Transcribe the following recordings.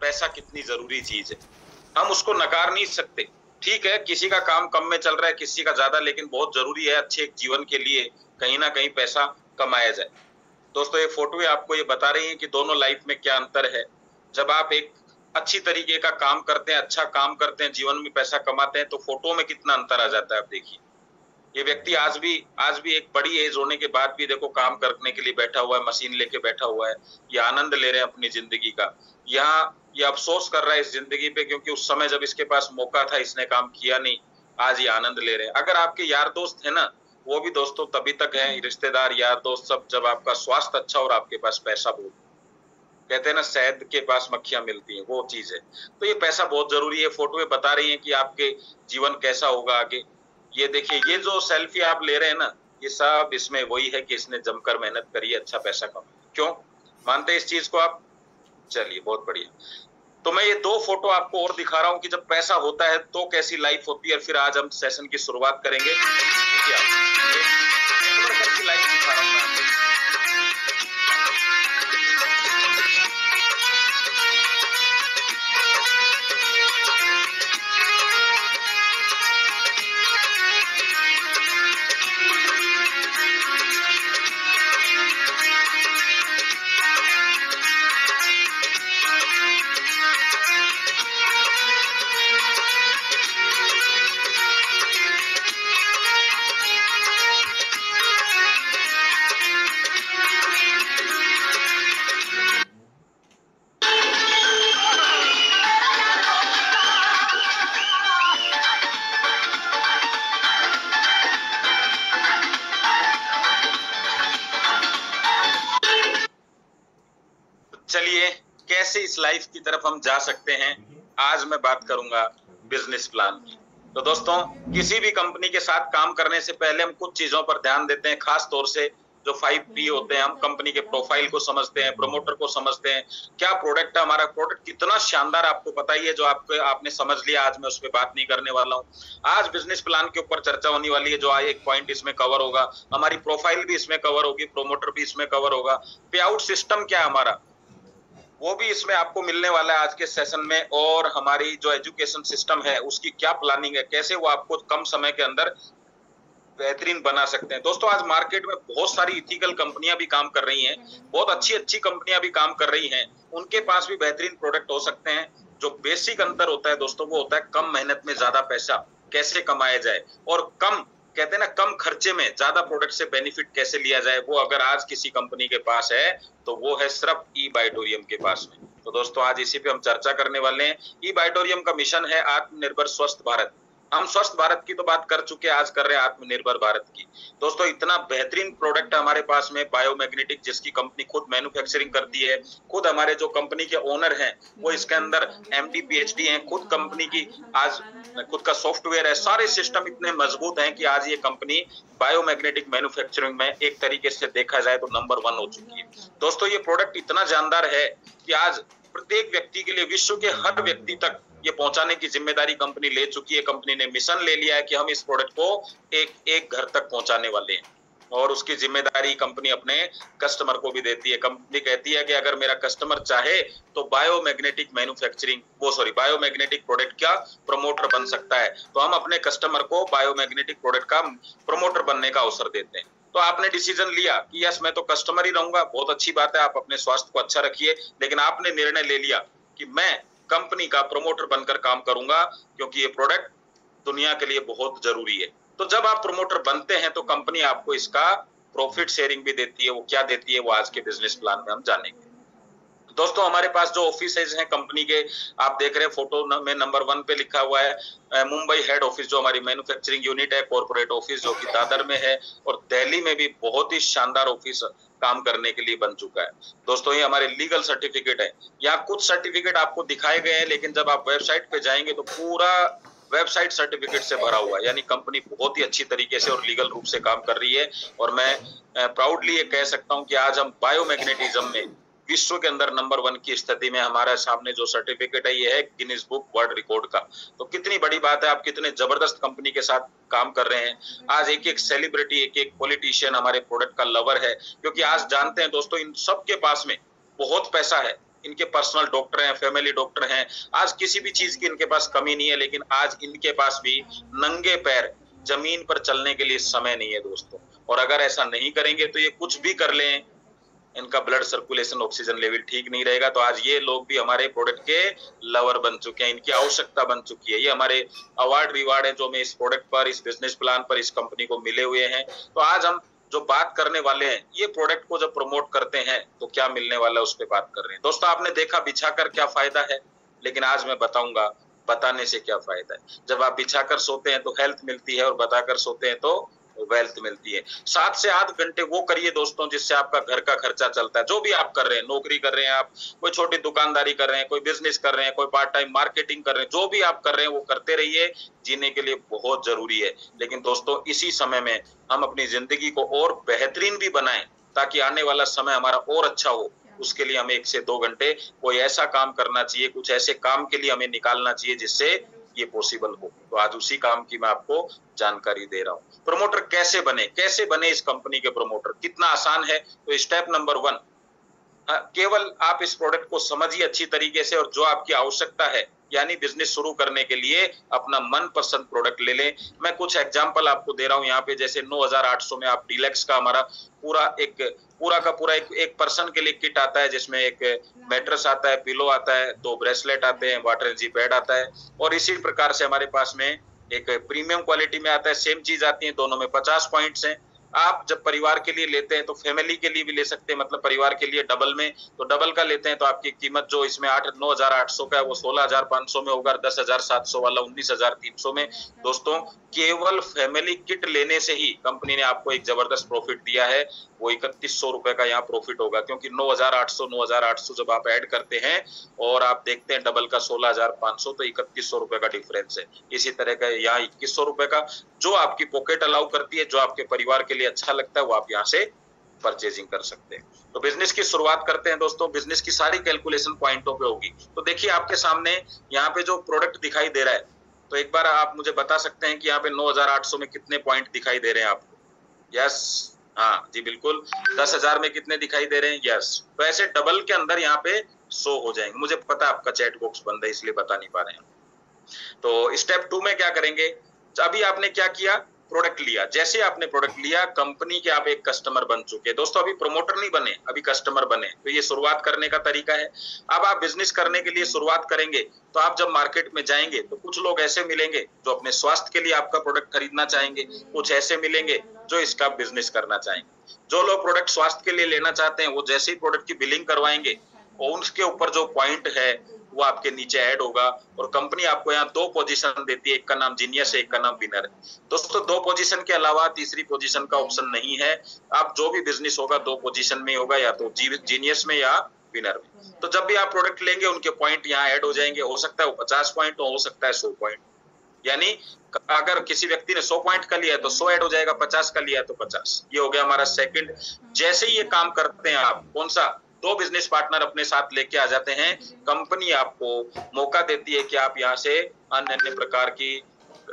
पैसा कितनी जरूरी चीज है, हम उसको नकार नहीं सकते। ठीक है, किसी का काम कम में चल रहा है, किसी का ज्यादा, लेकिन बहुत जरूरी है अच्छे एक जीवन के लिए कहीं ना कहीं पैसा कमाया जाए। दोस्तों ये फोटो आपको ये बता रही है कि दोनों लाइफ में क्या अंतर है। जब आप एक अच्छी तरीके का काम करते हैं, अच्छा काम करते हैं, जीवन में पैसा कमाते हैं, तो फोटो में कितना अंतर आ जाता है आप देखिए। ये व्यक्ति आज भी एक बड़ी एज होने के बाद भी देखो काम करने के लिए बैठा हुआ है, मशीन लेके बैठा हुआ है, ये आनंद ले रहे हैं अपनी जिंदगी का। यहाँ ये अफसोस कर रहा है इस जिंदगी पे, क्योंकि उस समय जब इसके पास मौका था इसने काम किया नहीं। आज ये आनंद ले रहे हैं। अगर आपके यार दोस्त है ना, वो भी दोस्तों तभी तक है, रिश्तेदार यार दोस्त सब, जब आपका स्वास्थ्य अच्छा और आपके पास पैसा बहुत। कहते हैं ना शहद के पास मक्खियां मिलती हैं, वो चीज है। तो ये पैसा बहुत जरूरी है। फोटो में बता रही है कि आपके जीवन कैसा होगा आगे। ये देखिए, ये जो सेल्फी आप ले रहे हैं ना, ये सब इसमें वही है कि इसने जमकर मेहनत करी है, अच्छा पैसा कमाया। क्यों मानते हैं इस चीज को आप? चलिए बहुत बढ़िया। तो मैं ये दो फोटो आपको और दिखा रहा हूँ कि जब पैसा होता है तो कैसी लाइफ होती है। फिर आज हम सेशन की शुरुआत करेंगे। देखिए आप लाइफ दिखा रहा हूँ मैं आपको। चलिए कैसे इस लाइफ की तरफ हम जा सकते हैं, आज मैं बात करूंगा बिजनेस प्लान की। तो दोस्तों किसी भी कंपनी के साथ काम करने से पहले हम कुछ चीजों पर ध्यान देते हैं, खास तौर से जो 5P होते हैं। हम कंपनी के प्रोफाइल को समझते हैं, प्रमोटर को समझते हैं, क्या प्रोडक्ट है, हमारा प्रोडक्ट कितना शानदार आपको पता ही है। जो आपने समझ लिया, आज मैं उस पर बात नहीं करने वाला हूँ। आज बिजनेस प्लान के ऊपर चर्चा होने वाली है, जो एक पॉइंट इसमें कवर होगा। हमारी प्रोफाइल भी इसमें कवर होगी, प्रमोटर भी इसमें कवर होगा, पे आउट सिस्टम क्या है हमारा, वो भी इसमें आपको मिलने वाला है आज के सेशन में। और हमारी जो एजुकेशन सिस्टम है उसकी क्या प्लानिंग है, कैसे वो आपको कम समय के अंदर बेहतरीन बना सकते हैं। दोस्तों आज मार्केट में बहुत सारी इथिकल कंपनियां भी काम कर रही हैं, बहुत अच्छी अच्छी कंपनियां भी काम कर रही हैं, उनके पास भी बेहतरीन प्रोडक्ट हो सकते हैं। जो बेसिक अंतर होता है दोस्तों वो होता है कम मेहनत में ज्यादा पैसा कैसे कमाया जाए, और कम कहते हैं ना कम खर्चे में ज्यादा प्रोडक्ट से बेनिफिट कैसे लिया जाए। वो अगर आज किसी कंपनी के पास है तो वो है सिर्फ ई बाइटोरियम के पास में। तो दोस्तों आज इसी पे हम चर्चा करने वाले हैं। ई बाइटोरियम का मिशन है आत्मनिर्भर स्वस्थ भारत। हम स्वस्थ भारत की तो बात कर चुके हैं, आज कर रहे हैं आत्मनिर्भर भारत की। दोस्तों इतना बेहतरीन प्रोडक्ट है हमारे पास में, बायोमैग्नेटिक, जिसकी कंपनी खुद मैन्युफैक्चरिंग करती है। खुद हमारे जो कंपनी के ओनर हैं वो इसके अंदर MD PhD हैं, खुद कंपनी की आज खुद का सॉफ्टवेयर है। सारे सिस्टम इतने मजबूत हैं कि आज ये कंपनी बायोमैग्नेटिक मैन्युफैक्चरिंग में एक तरीके से देखा जाए तो नंबर 1 हो चुकी है। दोस्तों ये प्रोडक्ट इतना जानदार है कि आज प्रत्येक व्यक्ति के लिए, विश्व के हर व्यक्ति तक ये पहुंचाने की जिम्मेदारी कंपनी ले चुकी है। कंपनी ने मिशन ले लिया है कि हम इस प्रोडक्ट को एक घर तक पहुंचाने वाले हैं, और उसकी जिम्मेदारी कंपनी अपने कस्टमर को भी देती है। कंपनी कहती है कि अगर मेरा कस्टमर चाहे तो बायोमैग्नेटिक बायोमैग्नेटिक प्रोडक्ट का प्रमोटर बन सकता है, तो हम अपने कस्टमर को बायोमैग्नेटिक प्रोडक्ट का प्रमोटर बनने का अवसर देते हैं। तो आपने डिसीजन लिया कि यस मैं तो कस्टमर ही रहूंगा, बहुत अच्छी बात है, आप अपने स्वास्थ्य को अच्छा रखिए, लेकिन आपने निर्णय ले लिया कि मैं कंपनी का प्रमोटर बनकर काम करूंगा, क्योंकि ये प्रोडक्ट दुनिया के लिए बहुत जरूरी है। तो जब आप प्रमोटर बनते हैं तो कंपनी आपको इसका प्रॉफिट शेयरिंग भी देती है। वो क्या देती है वो आज के बिजनेस प्लान में हम जानेंगे। दोस्तों हमारे पास जो ऑफिसेज हैं कंपनी के, आप देख रहे हैं फोटो में नंबर 1 पे लिखा हुआ है मुंबई हेड ऑफिस, जो हमारी मैन्युफैक्चरिंग यूनिट है, कॉर्पोरेट ऑफिस जो कि दादर में है, और दिल्ली में भी बहुत ही शानदार ऑफिस काम करने के लिए बन चुका है। दोस्तों ये हमारे लीगल सर्टिफिकेट है। यहाँ कुछ सर्टिफिकेट आपको दिखाए गए हैं, लेकिन जब आप वेबसाइट पे जाएंगे तो पूरा वेबसाइट सर्टिफिकेट से भरा हुआ है। यानी कंपनी बहुत ही अच्छी तरीके से और लीगल रूप से काम कर रही है। और मैं प्राउडली ये कह सकता हूँ कि आज हम बायोमैग्नेटिज्म में विश्व के अंदर नंबर 1 की स्थिति में, हमारे सामने जो सर्टिफिकेट है ये है गिनीज बुक वर्ल्ड रिकॉर्ड का। तो कितनी बड़ी बात है, आप कितने जबरदस्त कंपनी के साथ काम कर रहे हैं। आज एक एक सेलिब्रिटी, एक एक पॉलिटिशियन हमारे प्रोडक्ट का लवर है, क्योंकि आज जानते हैं दोस्तों इन सब के पास में बहुत पैसा है। इनके पर्सनल डॉक्टर हैं, फैमिली डॉक्टर हैं, आज किसी भी चीज की इनके पास कमी नहीं है, लेकिन आज इनके पास भी नंगे पैर जमीन पर चलने के लिए समय नहीं है दोस्तों। और अगर ऐसा नहीं करेंगे तो ये कुछ भी कर लें, इनका ब्लड सर्कुलेशन, ऑक्सीजन लेवल ठीक नहीं रहेगा। तो आज ये लोग भी हमारे प्रोडक्ट के लवर बन चुके हैं, इनकी आवश्यकता बन चुकी है। ये हमारे अवार्ड रिवार्ड है जो हमें इस प्रोडक्ट पर, इस बिजनेस प्लान पर, इस कंपनी को मिले हुए हैं। तो आज हम जो बात करने वाले हैं, ये प्रोडक्ट को जब प्रमोट करते हैं तो क्या मिलने वाला है उस पर बात कर रहे हैं। दोस्तों आपने देखा बिछाकर क्या फायदा है, लेकिन आज मैं बताऊंगा बताने से क्या फायदा है। जब आप बिछाकर सोते हैं तो हेल्थ मिलती है, और बताकर सोते हैं तो वेल्थ मिलती है। 7 से 8 घंटे वो करिए दोस्तों जिससे आपका घर का खर्चा चलता है। जो भी आप कर रहे हैं, नौकरी कर रहे हैं आप, कोई छोटी दुकानदारी कर रहे हैं, कोई बिजनेस कर रहे हैं, कोई पार्ट टाइम मार्केटिंग कर रहे हैं, जो भी आप कर रहे हैं वो करते रहिए, जीने के लिए बहुत जरूरी है। लेकिन दोस्तों इसी समय में हम अपनी जिंदगी को और बेहतरीन भी बनाएं, ताकि आने वाला समय हमारा और अच्छा हो। उसके लिए हमें 1 से 2 घंटे कोई ऐसा काम करना चाहिए, कुछ ऐसे काम के लिए हमें निकालना चाहिए जिससे ये पॉसिबल हो। तो आज उसी काम की मैं आपको जानकारी दे रहा हूँ। प्रमोटर कैसे बने इस कंपनी के प्रमोटर, कितना आसान है। तो स्टेप नंबर 1, केवल आप इस प्रोडक्ट को समझिए अच्छी तरीके से, और जो आपकी आवश्यकता है, यानी बिजनेस शुरू करने के लिए अपना मनपसंद प्रोडक्ट ले लें। मैं कुछ एग्जांपल आपको दे रहा हूं यहाँ पे। जैसे 9800 में आप डीलक्स का हमारा पूरा का पूरा एक पर्सन के लिए किट आता है, जिसमें एक मैट्रेस आता है, पिलो आता है, 2 ब्रेसलेट आते हैं, वाटर एनर्जी पैड आता है। और इसी प्रकार से हमारे पास में एक प्रीमियम क्वालिटी में आता है, सेम चीज आती है, दोनों में 50 पॉइंट्स हैं। आप जब परिवार के लिए लेते हैं तो फैमिली के लिए भी ले सकते हैं, मतलब परिवार के लिए डबल में, तो डबल का लेते हैं तो आपकी कीमत जो इसमें 9800 का है वो 16500 में होगा, 10700 वाला 19300 में। दोस्तों केवल फैमिली किट लेने से ही कंपनी ने आपको एक जबरदस्त प्रॉफिट दिया है। वो 3100 रुपए का यहाँ प्रॉफिट होगा, क्योंकि 9800 जब आप ऐड करते हैं और आप देखते हैं डबल का 16500, तो 3100 रुपए का डिफरेंस है। इसी तरह का यहाँ 2100 रुपए का, जो आपकी पॉकेट अलाउ करती है, जो आपके परिवार के लिए अच्छा लगता है, वो आप यहाँ से परचेजिंग कर सकते हैं। तो बिजनेस की शुरुआत करते हैं दोस्तों। बिजनेस की सारी कैलकुलेशन पॉइंटों पे होगी। तो देखिए आपके सामने यहाँ पे जो प्रोडक्ट दिखाई दे रहा है, तो एक बार आप मुझे बता सकते हैं कि यहाँ पे 9800 में कितने पॉइंट दिखाई दे रहे हैं आपको? यस, हाँ जी बिल्कुल। 10,000 में कितने दिखाई दे रहे हैं? यस। तो ऐसे डबल के अंदर यहाँ पे 100 हो जाएंगे। मुझे पता है आपका चैट बॉक्स बंद है, इसलिए बता नहीं पा रहे हैं। तो स्टेप 2 में क्या करेंगे? अभी आपने क्या किया? प्रोडक्ट लिया। जैसे आपने प्रोडक्ट लिया, कंपनी के आप एक कस्टमर बन चुके। दोस्तों अभी प्रमोटर नहीं बने, अभी कस्टमर बने। तो ये शुरुआत करने का तरीका है। अब आप बिजनेस करने के लिए शुरुआत करेंगे तो आप जब मार्केट में जाएंगे तो कुछ लोग ऐसे मिलेंगे जो अपने स्वास्थ्य के लिए आपका प्रोडक्ट खरीदना चाहेंगे, कुछ ऐसे मिलेंगे जो इसका बिजनेस करना चाहेंगे। जो लोग प्रोडक्ट स्वास्थ्य के लिए लेना चाहते हैं वो जैसे ही प्रोडक्ट की बिलिंग करवाएंगे और उसके ऊपर जो पॉइंट है वो आपके नीचे ऐड होगा, और कंपनी आपको यहाँ 2 पोजीशन देती है, एक का नाम जीनियस है, एक का नाम विनर है। दोस्तों 2 पोजीशन के अलावा तीसरी पोजीशन का ऑप्शन नहीं है। आप जो भी बिजनेस होगा 2 पोजीशन में होगा, या तो जीनियस में या विनर में। तो जब भी आप प्रोडक्ट लेंगे उनके पॉइंट यहाँ ऐड हो जाएंगे। हो सकता है वो 50 पॉइंट हो सकता है 100 पॉइंट। यानी अगर किसी व्यक्ति ने 100 पॉइंट का लिया है तो 100 ऐड हो जाएगा, 50 का लिया है तो 50। ये हो गया हमारा सेकंड। जैसे ही ये काम करते हैं आप, कौन सा? 2 बिजनेस पार्टनर अपने साथ लेके आ जाते हैं। कंपनी आपको मौका देती है कि आप यहाँ से अन्य प्रकार की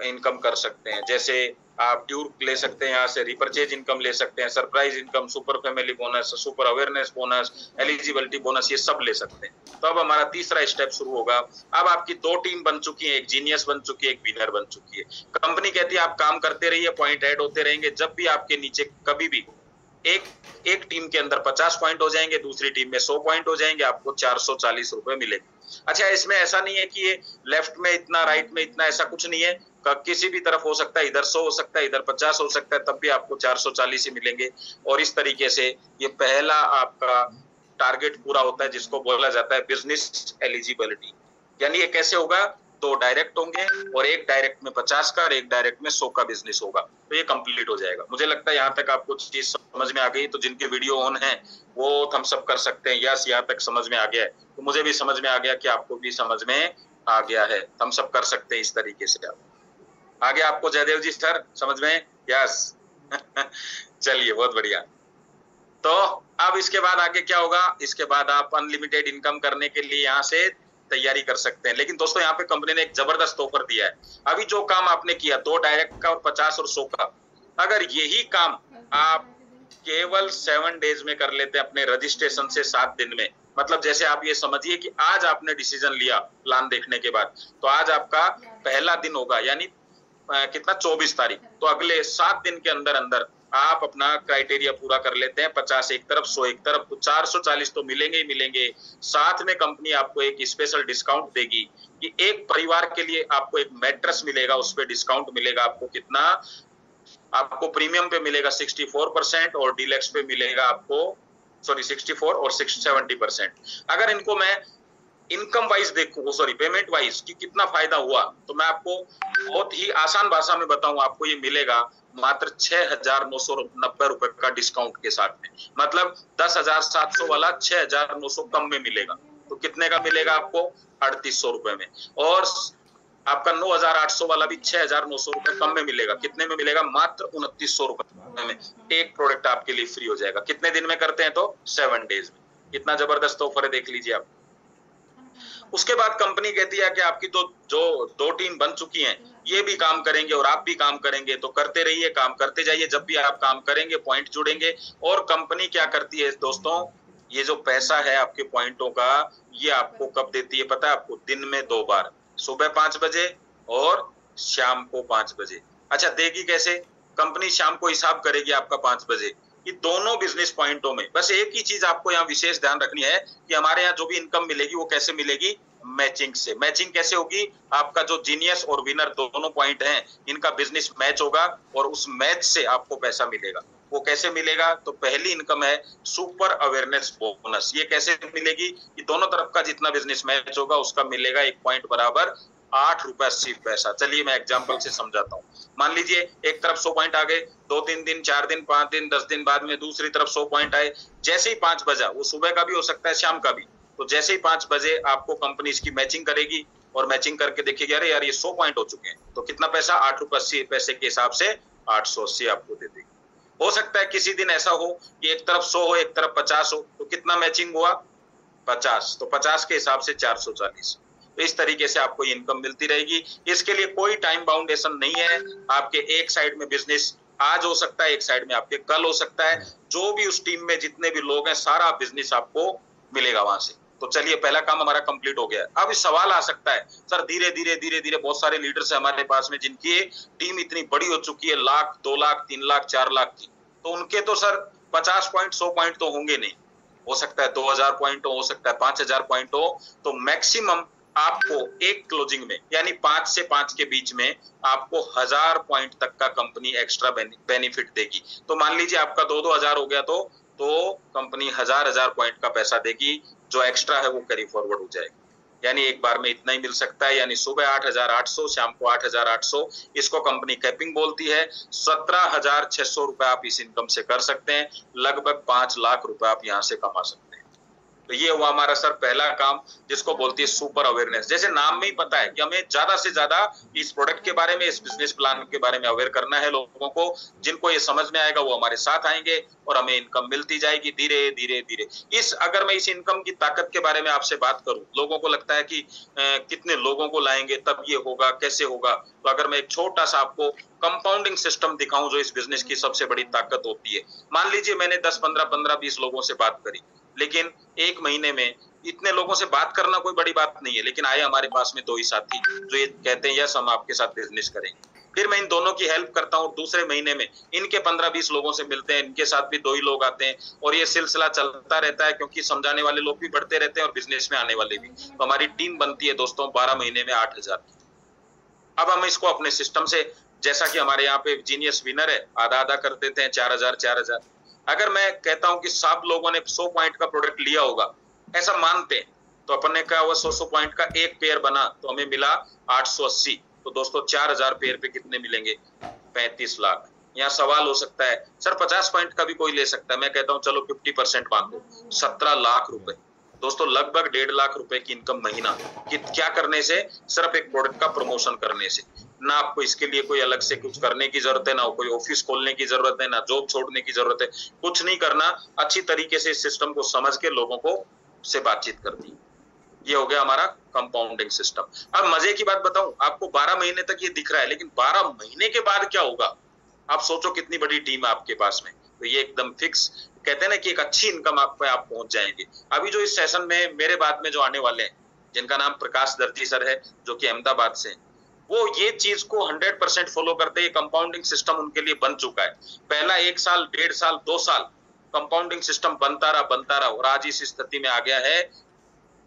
इनकम कर सकते हैं। जैसे आप ड्यूर ले सकते हैं, यहाँ से रिपर्चेज इनकम ले सकते हैं, surprise income, super family bonus, super awareness bonus, eligibility bonus, ये सब ले सकते हैं। तो अब हमारा तीसरा स्टेप शुरू होगा। अब आपकी 2 टीम बन चुकी है, एक जीनियस बन चुकी है, एक विनर बन चुकी है। कंपनी कहती है आप काम करते रहिए, पॉइंट ऐड होते रहेंगे। जब भी आपके नीचे कभी भी एक टीम के अंदर 50 पॉइंट हो जाएंगे, दूसरी टीम में 100 पॉइंट हो जाएंगे, आपको 440 रुपए मिलेंगे। अच्छा, इसमें ऐसा नहीं है कि ये लेफ्ट में इतना, राइट में इतना, ऐसा कुछ नहीं है। किसी भी तरफ हो सकता है, इधर 100 हो सकता है, इधर 50 हो सकता है, तब भी आपको 440 ही मिलेंगे। और इस तरीके से ये पहला आपका टारगेट पूरा होता है, जिसको बोला जाता है बिजनेस एलिजिबिलिटी। यानी ये कैसे होगा? 2 डायरेक्ट होंगे और एक डायरेक्ट में 50 का और एक डायरेक्ट में 100 का बिजनेस होगा, तो ये कंप्लीट हो जाएगा। मुझे लगता है यहाँ तक आपको चीज समझ में आ गई। तो जिनके वीडियो ऑन है वो थम्स अप कर सकते हैं, यस यहाँ तक समझ में आ गया है। तो मुझे भी समझ में आ गया कि आपको भी समझ में आ गया है, थम्स अप कर सकते हैं इस तरीके से। आप आगे आपको जयदेव जी सर समझ में? यस चलिए बहुत बढ़िया। तो अब इसके बाद आगे क्या होगा? इसके बाद आप अनलिमिटेड इनकम करने के लिए यहाँ से तैयारी कर सकते हैं। लेकिन दोस्तों यहाँ पे कंपनी ने एक जबरदस्त ऑफर दिया है। अभी जो काम आपने किया 2 डायरेक्ट का और 50 और 100 का, अगर यही काम आप केवल 7 डेज में कर लेते हैं अपने रजिस्ट्रेशन से 7 दिन में, मतलब जैसे आप ये समझिए कि आज आपने डिसीजन लिया प्लान देखने के बाद, तो आज आपका पहला दिन होगा, यानी कितना 24 तारीख, तो अगले 7 दिन के अंदर अंदर आप अपना क्राइटेरिया पूरा कर लेते हैं, 50 एक तरफ, 100 एक तरफ, तो 440 तो मिलेंगे ही मिलेंगे। साथ में कंपनी आपको एक स्पेशल डिस्काउंट देगी कि एक परिवार के लिए आपको एक मैट्रेस मिलेगा, उस पे डिस्काउंट मिलेगा आपको कितना, आपको प्रीमियम पे मिलेगा 64% और डीलक्स पे मिलेगा आपको 64 और 70%। अगर इनको मैं इनकम वाइज देखूं, सॉरी पेमेंट वाइज कि कितना फायदा हुआ, तो मैं आपको बहुत ही आसान भाषा में बताऊं, आपको ये मिलेगा मात्र 6,990 रुपए का डिस्काउंट के साथ में। मतलब 10,700 वाला 6,900 कम में मिलेगा। तो कितने का मिलेगा आपको? 3,800 रुपए में। और आपका 9,800 वाला भी 6,900 रुपए कम में मिलेगा। कितने में मिलेगा? मात्र 2,900 रुपए में एक प्रोडक्ट आपके लिए फ्री हो जाएगा। कितने दिन में करते हैं? तो 7 डेज में। कितना जबरदस्त ऑफर है, देख लीजिए आप। उसके बाद कंपनी कहती है कि आपकी तो जो 2 टीम बन चुकी हैं, ये भी काम करेंगे और आप भी काम करेंगे, तो करते रहिए, काम करते जाइए। जब भी आप काम करेंगे पॉइंट जुड़ेंगे। और कंपनी क्या करती है दोस्तों, ये जो पैसा है आपके पॉइंटों का, ये आपको कब देती है पता है आपको? दिन में 2 बार, सुबह 5 बजे और शाम को 5 बजे। अच्छा, देगी कैसे? कंपनी शाम को हिसाब करेगी आपका 5 बजे कि दोनों बिजनेस पॉइंटों में। बस एक ही चीज आपको यहाँ विशेष ध्यान रखनी है कि हमारे यहाँ जो भी इनकम मिलेगी वो कैसे मिलेगी? मैचिंग से। मैचिंग कैसे होगी? आपका जो जीनियस और विनर दोनों पॉइंट हैं, इनका बिजनेस मैच होगा और उस मैच से आपको पैसा मिलेगा। वो कैसे मिलेगा? तो पहली इनकम है सुपर अवेयरनेस बोनस। ये कैसे मिलेगी? कि दोनों तरफ का जितना बिजनेस मैच होगा उसका मिलेगा 1 पॉइंट बराबर 8 रुपए 80 पैसा। चलिए मैं एग्जांपल से समझाता हूँ। मान लीजिए एक तरफ 100 पॉइंट आ गए, 2-3 दिन, 4 दिन, 5 दिन, 10 दिन बाद में दूसरी तरफ 100 पॉइंट आए। जैसे ही 5 बजा, वो सुबह का भी हो सकता है, शाम का भी, तो जैसे ही 5 बजे आपको कंपनी इसकी मैचिंग करेगी और मैचिंग करके देखिएगी, अरे यार ये 100 पॉइंट हो चुके हैं, तो कितना पैसा? 8 रुपए 80 पैसे के हिसाब से 880 आपको दे देगी। हो सकता है किसी दिन ऐसा हो कि एक तरफ 100 हो, एक तरफ 50 हो, तो कितना मैचिंग हुआ? 50, तो 50 के हिसाब से 440। तो इस तरीके से आपको इनकम मिलती रहेगी। इसके लिए कोई टाइम बाउंडेशन नहीं है। आपके एक साइड में बिजनेस आज हो सकता है, एक साइड में आपके कल हो सकता है। जो भी उस टीम में जितने भी लोग हैं, सारा बिजनेस आपको मिलेगा वहां से। तो चलिए पहला काम हमारा कंप्लीट हो गया। अब सवाल आ सकता है, सर धीरे धीरे बहुत सारे लीडर्स है हमारे पास में जिनकी टीम इतनी बड़ी हो चुकी है, लाख, 2 लाख, 3 लाख, 4 लाख की, तो उनके तो सर 50 पॉइंट, 100 पॉइंट तो होंगे नहीं। हो सकता है 2,000 पॉइंट हो सकता है 5,000 पॉइंट हो। तो मैक्सिमम आपको एक क्लोजिंग में, यानी 5 से 5 के बीच में आपको 1,000 पॉइंट तक का कंपनी एक्स्ट्रा बेनिफिट देगी। तो मान लीजिए आपका 2-2 हजार हो गया, तो कंपनी 1,000 पॉइंट का पैसा देगी, जो एक्स्ट्रा है वो कैरी फॉरवर्ड हो जाएगा। यानी एक बार में इतना ही मिल सकता है, यानी सुबह 8,800, शाम को 8,800। इसको कंपनी कैपिंग बोलती है। 17,600 रुपए आप इस इनकम से कर सकते हैं। लगभग 5 लाख रुपए आप यहाँ से कमा सकते हैं। तो ये हुआ हमारा सर पहला काम, जिसको बोलती है सुपर अवेयरनेस। जैसे नाम में ही पता है कि हमें ज्यादा से ज्यादा इस प्रोडक्ट के बारे में, इस बिजनेस प्लान के बारे में अवेयर करना है लोगों को। जिनको ये समझ में आएगा वो हमारे साथ आएंगे और हमें इनकम मिलती जाएगी धीरे धीरे धीरे। अगर मैं इस इनकम की ताकत के बारे में आपसे बात करूं, लोगों को लगता है कि कितने लोगों को लाएंगे तब ये होगा, कैसे होगा। तो अगर मैं एक छोटा सा आपको कंपाउंडिंग सिस्टम दिखाऊं, जो इस बिजनेस की सबसे बड़ी ताकत होती है। मान लीजिए मैंने 10, 15, 20 लोगों से बात करी, लेकिन 1 महीने में इतने लोगों से बात करना कोई बड़ी बात नहीं है, लेकिन आए हमारे पास में 2 ही साथी जो ये कहते हैं यस हम आपके साथ बिजनेस करेंगे। फिर मैं इन दोनों की हेल्प करता हूँ, दूसरे महीने में इनके 15-20 लोगों से मिलते हैं, इनके साथ भी 2 ही लोग आते हैं, और ये सिलसिला चलता रहता है, क्योंकि समझाने वाले लोग भी बढ़ते रहते हैं और बिजनेस में आने वाले भी। तो हमारी टीम बनती है दोस्तों 12 महीने में 8,000 की। अब हम इसको अपने सिस्टम से, जैसा कि हमारे यहाँ पे जीनियस विनर है, आधा आधा कर देते हैं, 4,000। अगर मैं कहता हूं कि सब लोगों ने 100 पॉइंट का प्रोडक्ट लिया होगा, ऐसा मानते हैं, तो अपन ने कहा हुआ 100 पॉइंट का एक पेयर बना, तो हमें मिला 880। तो दोस्तों 4,000 पेयर पे कितने मिलेंगे? 35 लाख। यहाँ सवाल हो सकता है सर 50 पॉइंट का भी कोई ले सकता है। मैं कहता हूँ चलो 50% मान दो, 17 लाख रुपए। दोस्तों लगभग 1.5 लाख रुपए की इनकम महीना। क्या करने से? सिर्फ एक प्रोडक्ट का प्रमोशन करने से। ना आपको इसके लिए कोई अलग से कुछ करने की जरूरत है, ना कोई ऑफिस खोलने की जरूरत है, ना जॉब छोड़ने की जरूरत है, कुछ नहीं करना। अच्छी तरीके से इस सिस्टम को समझ के लोगों को से बातचीत करनी। ये हो गया हमारा कंपाउंडिंग सिस्टम। अब मजे की बात बताऊं, आपको 12 महीने तक ये दिख रहा है, लेकिन 12 महीने के बाद क्या होगा? आप सोचो कितनी बड़ी टीम है आपके पास में। तो ये एकदम फिक्स कहते हैं ना कि एक अच्छी इनकम आप पे आप पहुंच जाएंगे। अभी जो इस सेशन में मेरे बाद में जो आने वाले हैं, जिनका नाम प्रकाश दर्जी सर है, जो कि अहमदाबाद से, वो ये चीज को 100% फॉलो करते हैं। कंपाउंडिंग सिस्टम उनके लिए बन चुका है। पहला 1 साल, 1.5 साल, 2 साल कंपाउंडिंग सिस्टम बनता रहा और आज इस स्थिति में आ गया है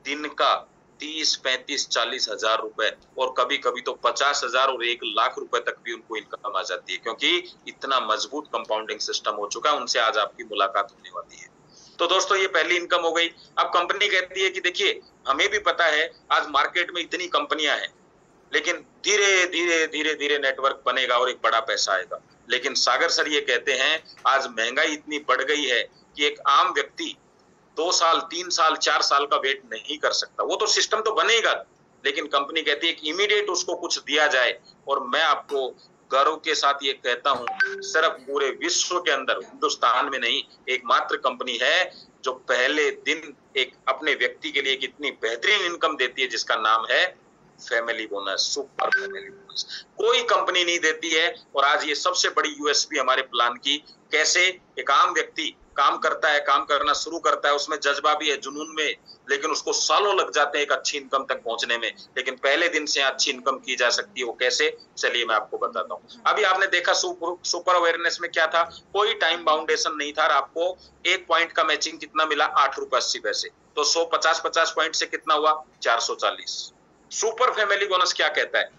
दिन का 30, 35, 40 हजार रुपए, और कभी कभी तो 50 हजार और 1 लाख रुपए तक भी उनको इनकम आ जाती है, क्योंकि इतना मजबूत कंपाउंडिंग सिस्टम हो चुका है। उनसे आज आपकी मुलाकात होने वाली है। तो दोस्तों, ये पहली इनकम हो गई। अब कंपनी कहती है कि देखिए, हमें भी पता है आज मार्केट में इतनी कंपनियां हैं, लेकिन धीरे धीरे धीरे धीरे नेटवर्क बनेगा और एक बड़ा पैसा आएगा। लेकिन सागर सर ये कहते हैं, आज महंगाई इतनी बढ़ गई है कि एक आम व्यक्ति 2 साल, 3 साल, 4 साल का वेट नहीं कर सकता। वो तो सिस्टम तो बनेगा, लेकिन कंपनी कहती है कि इमीडिएट उसको कुछ दिया जाए। और मैं आपको गर्व के साथ ये कहता हूं, सिर्फ पूरे विश्व के अंदर, हिंदुस्तान में नहीं, एकमात्र कंपनी है जो पहले दिन एक अपने व्यक्ति के लिए कितनी बेहतरीन इनकम देती है, जिसका नाम है family bonus, super family bonus. कोई कंपनी नहीं देती है। और आज ये सबसे बड़ी यूएसपी हमारे प्लान की, कैसे एक आम व्यक्ति काम करता है, काम करना शुरू करता है, उसमें जज्बा भी है, जुनून में, लेकिन उसको सालों लग जाते हैं एक अच्छी इनकम तक पहुंचने में, लेकिन पहले दिन से अच्छी इनकम की जा सकती है। वो कैसे, चलिए मैं आपको बताता हूँ। अभी आपने देखा सुपर अवेयरनेस में क्या था, कोई टाइम बाउंडेशन नहीं था। आपको 1 पॉइंट का मैचिंग कितना मिला, 8 रुपए 80 पैसे। तो 150 पॉइंट से कितना हुआ, 440। सुपर फैमिली बोनस क्या कहता है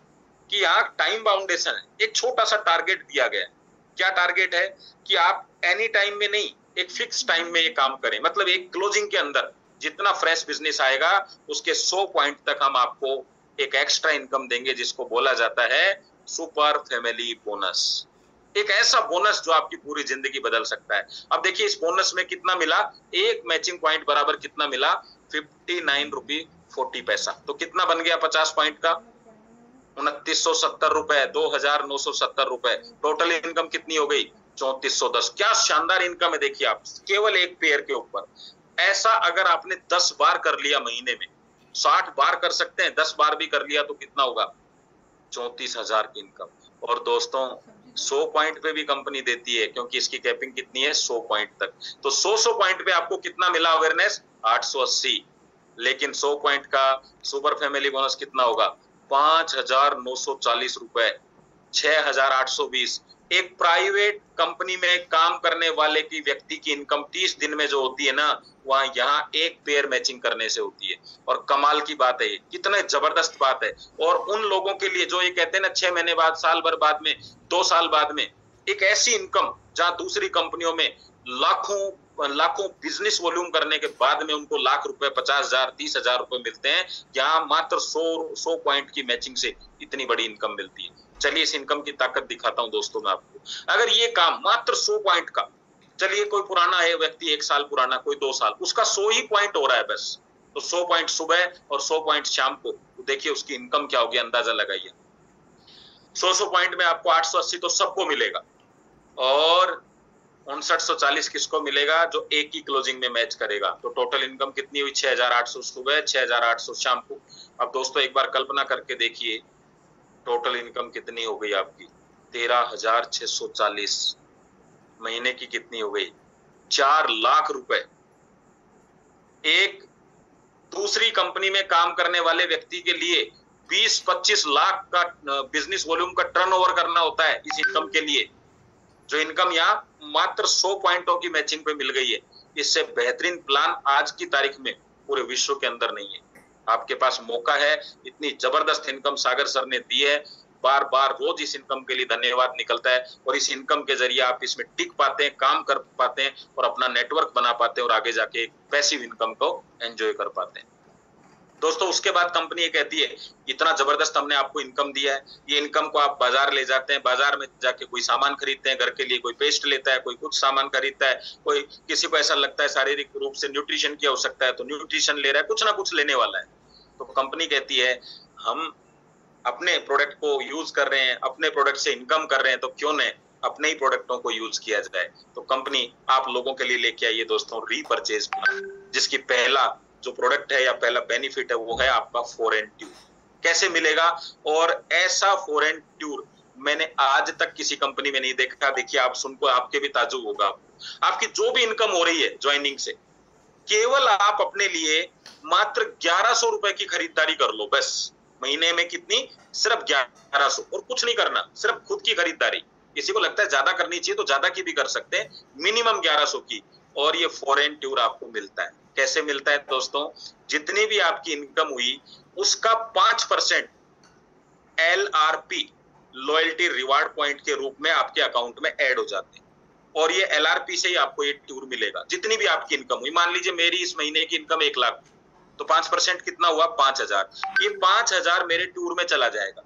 कि यहाँ टाइम बाउंडेशन है, एक छोटा सा टारगेट दिया गया है। क्या टारगेट है कि आप एनी टाइम में नहीं, एक फिक्स टाइम में ये काम करें। मतलब एक क्लोजिंग के अंदर जितना फ्रेश बिजनेस आएगा, उसके 100 पॉइंट तक हम आपको एक एक्स्ट्रा इनकम देंगे, जिसको बोला जाता है सुपर फैमिली बोनस। एक ऐसा बोनस जो आपकी पूरी जिंदगी बदल सकता है। अब देखिए, इस बोनस में कितना मिला, एक मैचिंग पॉइंट बराबर कितना मिला, 59 रुपये 40 पैसा। तो कितना बन गया 50 पॉइंट का, 2970 रुपए, 2970 रुपए। टोटल इनकम कितनी हो गई, 3410। क्या शानदार इनकम है, देखिए आप, केवल एक पेयर के ऊपर। ऐसा अगर आपने 10 बार कर लिया महीने में, 60 बार कर सकते हैं, 10 बार भी कर लिया तो कितना होगा, 34,000 की इनकम। और दोस्तों, 100 पॉइंट पे भी कंपनी देती है, क्योंकि इसकी कैपिंग कितनी है, 100 पॉइंट तक। तो 100 पॉइंट पे आपको कितना मिला अवेयरनेस, 880। लेकिन 100 पॉइंट का सुपर फैमिली बोनस कितना होगा, 5,940 रुपए, 6,820। एक प्राइवेट कंपनी में काम करने वाले की व्यक्ति की इनकम 30 दिन में जो होती है ना, वहां यहाँ एक पेयर मैचिंग करने से होती है। और कमाल की बात है, कितने जबरदस्त बात है। और उन लोगों के लिए जो ये कहते हैं ना 6 महीने बाद, साल भर बाद में, 2 साल बाद में, एक ऐसी इनकम जहां दूसरी कंपनियों में लाखों बिजनेस वॉल्यूम करने के बाद में उनको लाख रुपए, 50,000, 30,000 रुपए मिलते हैं, यहाँ मात्र 100 पॉइंट की मैचिंग से इतनी बड़ी इनकम मिलती है। चलिए इस इनकम की ताकत दिखाता हूं दोस्तों मैं आपको। अगर ये काम मात्र 100 पॉइंट का, चलिए कोई पुराना है व्यक्ति, 1 साल पुराना, कोई 2 साल, उसका 100 ही पॉइंट हो रहा है बस, तो 100 पॉइंट सुबह और 100 पॉइंट शाम को, तो देखिए उसकी इनकम क्या होगी, अंदाजा लगाइए। 100 पॉइंट में आपको 880 तो सबको मिलेगा, और 5940 किसको मिलेगा, जो एक ही क्लोजिंग में मैच करेगा। तो टोटल इनकम कितनी हुई, 6,800 सुबह, 6,800 शाम को। अब दोस्तों एक बार कल्पना करके देखिए, टोटल इनकम कितनी हो गई आपकी, 13,640। महीने की कितनी हो गई, 4 लाख रुपए। एक दूसरी कंपनी में काम करने वाले व्यक्ति के लिए 20-25 लाख का बिजनेस वॉल्यूम का टर्नओवर करना होता है इस इनकम के लिए, जो इनकम यहाँ मात्र 100 पॉइंटों की मैचिंग पे मिल गई है। इससे बेहतरीन प्लान आज की तारीख में पूरे विश्व के अंदर नहीं है। आपके पास मौका है, इतनी जबरदस्त इनकम सागर सर ने दी है। बार बार रोज इस इनकम के लिए धन्यवाद निकलता है, और इस इनकम के जरिए आप इसमें टिक पाते हैं, काम कर पाते हैं, और अपना नेटवर्क बना पाते हैं, और आगे जाके एक पैसिव इनकम को एंजॉय कर पाते हैं। दोस्तों उसके बाद कंपनी ये कहती है, इतना जबरदस्त हमने आपको इनकम दिया है, ये इनकम को आप बाजार ले जाते हैं, बाजार में जाके कोई सामान खरीदते हैं घर के लिए, कोई पेस्ट लेता है, कोई कुछ सामान खरीदता है, कोई किसी को ऐसा लगता है शारीरिक रूप से न्यूट्रिशन की आवश्यकता है तो न्यूट्रिशन ले रहा है, कुछ ना कुछ लेने वाला है। तो कंपनी कहती है, हम अपने प्रोडक्ट को यूज कर रहे हैं, अपने प्रोडक्ट से इनकम कर रहे हैं, तो क्यों न अपने ही प्रोडक्टों को यूज किया जाए। तो कंपनी आप लोगों के लिए लेके आई है दोस्तों रीपर्चेज प्लान, जिसकी पहला जो प्रोडक्ट है या पहला बेनिफिट है वो है आपका फॉरेन टूर। कैसे मिलेगा, और ऐसा फॉरेन टूर मैंने आज तक किसी कंपनी में नहीं देखा। देखिए आप सुनकर आपके भी ताजुब होगा, आपकी जो भी इनकम हो रही है ज्वाइनिंग से, केवल आप अपने लिए मात्र 1100 रुपए की खरीदारी कर लो बस। महीने में कितनी? सिर्फ 1100, और कुछ नहीं करना, सिर्फ खुद की खरीदारी। किसी को लगता है ज्यादा करनी चाहिए तो ज्यादा की भी कर सकते हैं, मिनिमम 1100 की। और ये फॉरेन टूर आपको मिलता है। कैसे मिलता है दोस्तों? जितनी भी आपकी इनकम हुई उसका 5% LRP, लॉयल्टी रिवार्ड पॉइंट के रूप में आपके अकाउंट में ऐड हो जाते हैं। और ये LRP से ही आपको ये टूर मिलेगा। जितनी भी आपकी इनकम हुई, मान लीजिए मेरी इस महीने की इनकम 1 लाख, तो 5% कितना हुआ? 5000। ये 5000 मेरे टूर में चला जाएगा,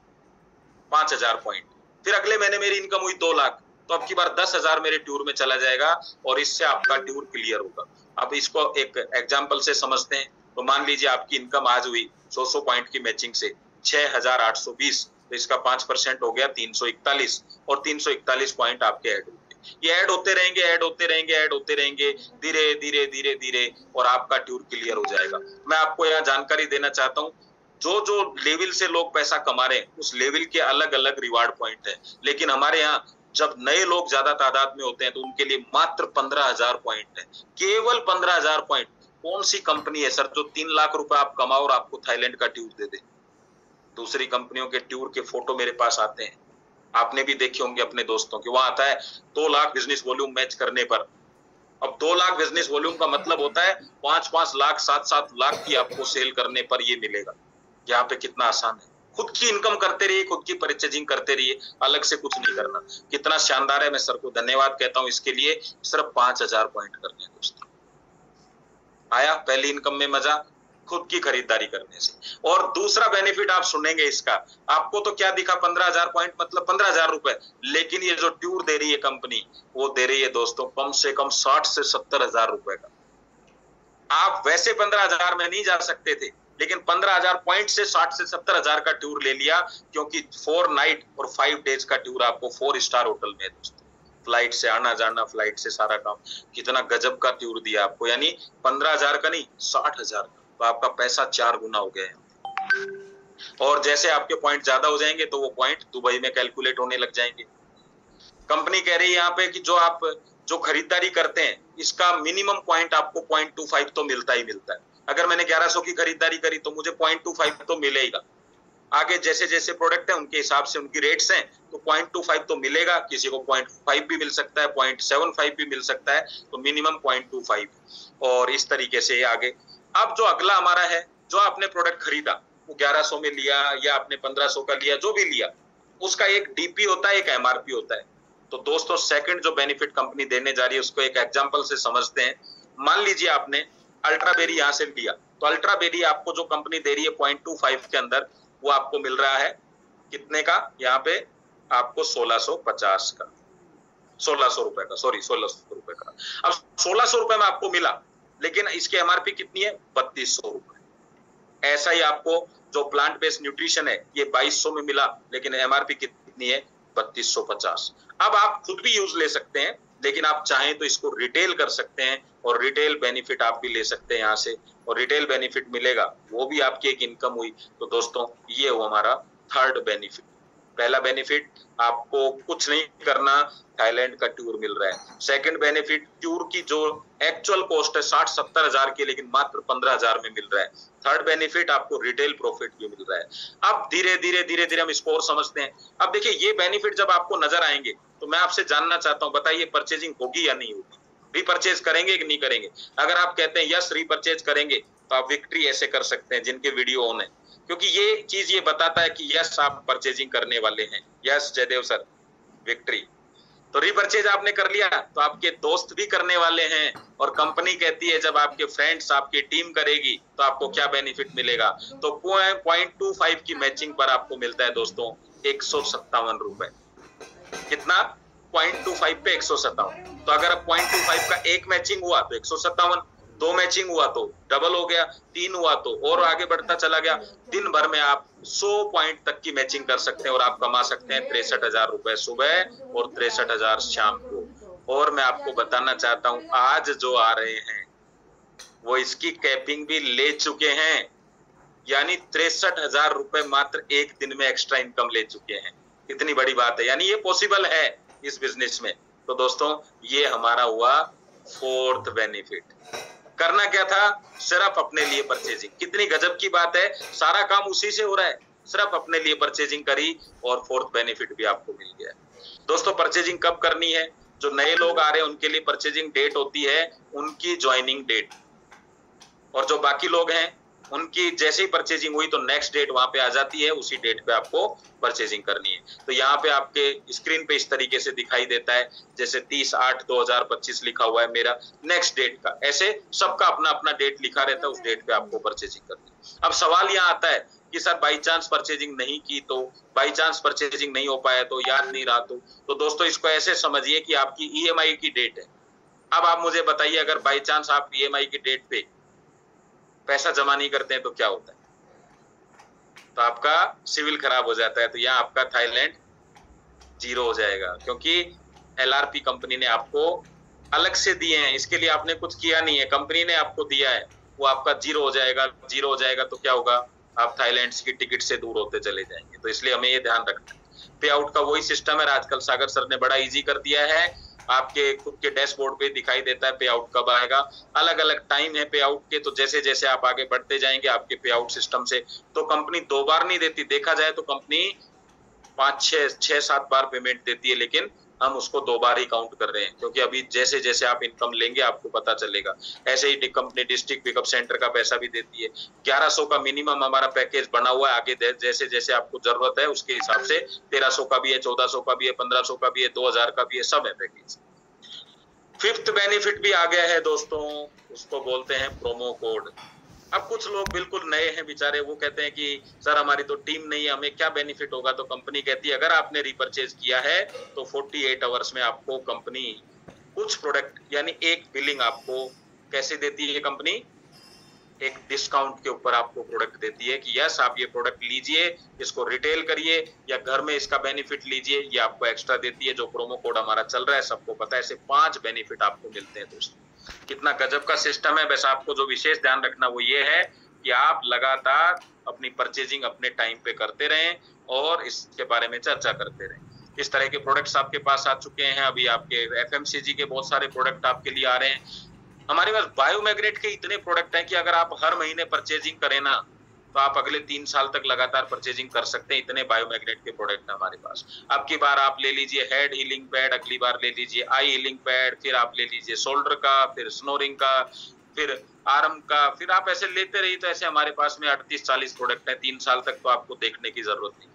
5000 पॉइंट। फिर अगले महीने मेरी इनकम हुई 2 लाख, तो अब की बार 10,000 मेरे टूर में चला जाएगा, और इससे आपका टूर क्लियर होगा। अब इसको एक एग्जांपल से समझते हैं। तो मान लीजिए आपकी इनकम आज हुई 100 पॉइंट की मैचिंग से 6820, तो इसका 5% हो गया 341, और 341 पॉइंट आपके ऐड हो गए। ये ऐड होते रहेंगे, ऐड होते रहेंगे, ऐड होते रहेंगे, धीरे धीरे धीरे धीरे, और आपका टूर क्लियर हो जाएगा। मैं आपको यहाँ जानकारी देना चाहता हूँ, जो जो लेवल से लोग पैसा कमा रहे हैं उस लेवल के अलग अलग रिवार्ड पॉइंट है, लेकिन हमारे यहाँ जब नए लोग ज्यादा तादाद में होते हैं तो उनके लिए मात्र 15,000 पॉइंट है, केवल 15,000 पॉइंट। कौन सी कंपनी है सर जो 3 लाख रुपए आप कमाओ और आपको थाईलैंड का टूर दे दे? दूसरी कंपनियों के टूर के फोटो मेरे पास आते हैं, आपने भी देखे होंगे अपने दोस्तों के, वहां आता है 2 लाख बिजनेस वॉल्यूम मैच करने पर। अब 2 लाख बिजनेस वॉल्यूम का मतलब होता है 5-5 लाख 7-7 लाख की आपको सेल करने पर ये मिलेगा। यहाँ पे कितना आसान है। खुद की इनकम करते रहिए, खुद की परचेजिंग करते रहिए, अलग से कुछ नहीं करना। कितना शानदार है, मैं सर को धन्यवाद कहता हूं इसके लिए। सिर्फ 5000 पॉइंट करने हैं दोस्तों। आया पहली इनकम में मजा? खुद की खरीदारी करने से। और दूसरा बेनिफिट आप सुनेंगे इसका, आपको तो क्या दिखा 15,000 पॉइंट मतलब 15,000 रुपए, लेकिन ये जो टूर दे रही है कंपनी, वो दे रही है दोस्तों कम से कम 60 से 70,000 रुपए का। आप वैसे 15,000 में नहीं जा सकते थे, लेकिन 15,000 पॉइंट से 60 से 70,000 का टूर ले लिया, क्योंकि 4 नाइट और 5 डेज का टूर आपको 4 स्टार होटल में दोस्तों। फ्लाइट से आना जाना, फ्लाइट से सारा काम, कितना गजब का टूर दिया आपको। यानी 15,000 का नहीं, 60,000 का, तो आपका पैसा 4 गुना हो गया है। और जैसे आपके पॉइंट ज्यादा हो जाएंगे तो वो पॉइंट दुबई में कैलकुलेट होने लग जाएंगे। कंपनी कह रही है यहाँ पे कि जो खरीदारी करते हैं इसका मिनिमम पॉइंट आपको 0.25 तो मिलता ही मिलता है। अगर मैंने 1100 की खरीदारी करी तो मुझे 0.25 तो मिलेगा। आगे जैसे जैसे प्रोडक्ट है उनके हिसाब से उनकी रेट्स हैं, तो 0.25 तो मिलेगा। किसी को 0.5 भी मिल सकता है, 0.75 भी मिल सकता है, तो मिनिमम 0.25। और इस तरीके से आगे। अब जो अगला हमारा है, जो आपने प्रोडक्ट खरीदा वो 1100 में लिया या आपने 1500 का लिया, जो भी लिया, उसका एक डीपी होता है, एक एमआरपी होता है। तो दोस्तों सेकंड जो बेनिफिट कंपनी देने जा रही है उसको एक एग्जांपल से समझते हैं। मान लीजिए आपने अल्ट्राबेरी यहां से लिया, तो अल्ट्राबेरी आपको जो कंपनी दे रही है 0.25 के अंदर, वो आपको मिल रहा है कितने का? यहाँ पे आपको 1650 का, 1600 रुपए का, सॉरी 1600 रुपए का। अब 1600 रुपए में आपको मिला, लेकिन इसकी एमआरपी कितनी है? 3200 रुपए। ऐसा ही आपको जो प्लांट बेस्ड न्यूट्रिशन है ये 2200 में मिला, लेकिन एमआरपी कितनी है? 3250। अब आप खुद भी यूज ले सकते हैं, लेकिन आप चाहें तो इसको रिटेल कर सकते हैं, और रिटेल बेनिफिट आप भी ले सकते हैं यहाँ से, और रिटेल बेनिफिट मिलेगा, वो भी आपकी एक इनकम हुई। तो दोस्तों ये वो हमारा थर्ड बेनिफिट। पहला बेनिफिट आपको कुछ नहीं करना, थाईलैंड का टूर मिल रहा है। सेकंड बेनिफिट, टूर की जो एक्चुअल कॉस्ट है 60-70 हजार की, लेकिन मात्र 15,000 में मिल रहा है। थर्ड बेनिफिट आपको रिटेल प्रॉफिट भी मिल रहा है। अब धीरे धीरे धीरे धीरे हम इसको और समझते हैं। अब देखिए ये बेनिफिट जब आपको नजर आएंगे तो मैं आपसे जानना चाहता हूं, बताइए परचेजिंग होगी या नहीं होगी? रीपरचेज करेंगे कि नहीं करेंगे? अगर आप कहते हैं यस रीपरचेज करेंगे, तो आप विक्ट्री ऐसे कर सकते हैं जिनके वीडियो ऑन है, क्योंकि ये चीज ये बताता है कि यस आप परचेजिंग करने वाले हैं। Yes Jaidev sir, victory. तो रीपरचेज आपने कर लिया तो आपके दोस्त भी करने वाले हैं, और कंपनी कहती है जब आपके फ्रेंड्स, आपकी टीम करेगी तो आपको क्या बेनिफिट मिलेगा? तो 0.25 की मैचिंग पर आपको मिलता है दोस्तों 157 रुपए। कितना? 0.25 पे 157। तो अगर 0.25 का एक मैचिंग हुआ तो 157, 2 मैचिंग हुआ तो डबल हो गया, 3 हुआ तो और आगे बढ़ता चला गया। दिन भर में आप 100 पॉइंट तक की मैचिंग कर सकते हैं, और आप कमा सकते हैं 63,000 रुपए सुबह और 63,000 शाम को। और मैं आपको बताना चाहता हूं, आज जो आ रहे हैं वो इसकी कैपिंग भी ले चुके हैं, यानी 63,000 रुपए मात्र एक दिन में एक्स्ट्रा इनकम ले चुके हैं। कितनी बड़ी बात है। यानी ये पॉसिबल है इस बिजनेस में। तो दोस्तों ये हमारा हुआ फोर्थ बेनिफिट। करना क्या था, सिर्फ अपने लिए परचेजिंग। कितनी गजब की बात है, सारा काम उसी से हो रहा है, सिर्फ अपने लिए परचेजिंग करी और फोर्थ बेनिफिट भी आपको मिल गया। दोस्तों परचेजिंग कब करनी है, जो नए लोग आ रहे हैं उनके लिए परचेजिंग डेट होती है उनकी ज्वाइनिंग डेट, और जो बाकी लोग हैं उनकी जैसे ही परचेजिंग हुई तो नेक्स्ट डेट वहां पे आ जाती है, उसी डेट पे आपको परचेजिंग करनी है। तो यहाँ पे आपके स्क्रीन पे इस तरीके से दिखाई देता है, जैसे 30/8/2025 लिखा हुआ है मेरा नेक्स्ट डेट का, ऐसे सबका अपना अपना डेट लिखा रहता है, उस डेट पे आपको परचेजिंग करनी है। अब सवाल यहाँ आता है कि सर बाई चांस परचेजिंग नहीं की तो, बाई चांस परचेजिंग नहीं हो पाया तो, याद नहीं रहा तो दोस्तों इसको ऐसे समझिए कि आपकी ईएमआई की डेट है। अब आप मुझे बताइए, अगर बाई चांस आप ईएमआई की डेट पे पैसा जमा नहीं करते हैं तो क्या होता है, तो आपका सिविल खराब हो जाता है। तो यहाँ आपका थाईलैंड 0 हो जाएगा, क्योंकि एलआरपी कंपनी ने आपको अलग से दिए हैं, इसके लिए आपने कुछ किया नहीं है, कंपनी ने आपको दिया है, वो आपका 0 हो जाएगा। 0 हो जाएगा तो क्या होगा, आप थाईलैंड की टिकट से दूर होते चले जाएंगे। तो इसलिए हमें ये ध्यान रखना है। पे आउट का वही सिस्टम है, आजकल सागर सर ने बड़ा इजी कर दिया है, आपके खुद के डैशबोर्ड पे दिखाई देता है पे आउट कब आएगा। अलग अलग टाइम है पे आउट के, तो जैसे जैसे आप आगे बढ़ते जाएंगे आपके पे आउट सिस्टम से, तो कंपनी 2 बार नहीं देती, देखा जाए तो कंपनी 5-6-7 बार पेमेंट देती है, लेकिन हम उसको 2 बार ही काउंट कर रहे हैं, क्योंकि अभी जैसे जैसे आप इनकम लेंगे आपको पता चलेगा। ऐसे ही कंपनी डिस्ट्रिक्ट पिकअप सेंटर का पैसा भी देती है। 1100 का मिनिमम हमारा पैकेज बना हुआ है, आगे जैसे जैसे आपको जरूरत है उसके हिसाब से 1300 का भी है, 1400 का भी है, 1500 का भी है, 2000 का भी है, सब है पैकेज। फिफ्थ बेनिफिट भी आ गया है दोस्तों, उसको बोलते हैं प्रोमो कोड। अब कुछ लोग बिल्कुल नए हैं बेचारे, वो कहते हैं कि सर हमारी तो टीम नहीं है, हमें क्या बेनिफिट होगा। तो कंपनी कहती है अगर आपने रिपर्चेज किया है तो 48 आवर्स में आपको कंपनी कुछ प्रोडक्ट यानी एक बिलिंग आपको कैसे देती है कंपनी, एक डिस्काउंट के ऊपर आपको प्रोडक्ट देती है कि यस आप ये प्रोडक्ट लीजिए, इसको रिटेल करिए या घर में इसका बेनिफिट लीजिए, ये आपको एक्स्ट्रा देती है। जो प्रोमो कोड हमारा चल रहा है सबको पता है, ऐसे 5 बेनिफिट आपको मिलते हैं दोस्तों। कितना गजब का सिस्टम है। बस आपको जो विशेष ध्यान रखना वो ये है कि आप लगातार अपनी परचेजिंग अपने टाइम पे करते रहें और इसके बारे में चर्चा करते रहें। इस तरह के प्रोडक्ट्स आपके पास आ चुके हैं, अभी आपके एफएमसीजी के बहुत सारे प्रोडक्ट आपके लिए आ रहे हैं। हमारे पास बायोमैग्नेट के इतने प्रोडक्ट हैं कि अगर आप हर महीने परचेजिंग करें ना तो आप अगले 3 साल तक लगातार परचेजिंग कर सकते हैं, इतने बायोमैग्नेट के प्रोडक्ट हैं हमारे पास। अब की बार आप ले लीजिए हेड हीलिंग पैड, अगली बार ले लीजिए आई हीलिंग पैड, फिर आप ले लीजिए शोल्डर का, फिर स्नोरिंग का, फिर आर्म का, फिर आप ऐसे लेते रहिए। तो ऐसे हमारे पास में 38-40 प्रोडक्ट है, 3 साल तक तो आपको देखने की जरूरत नहीं।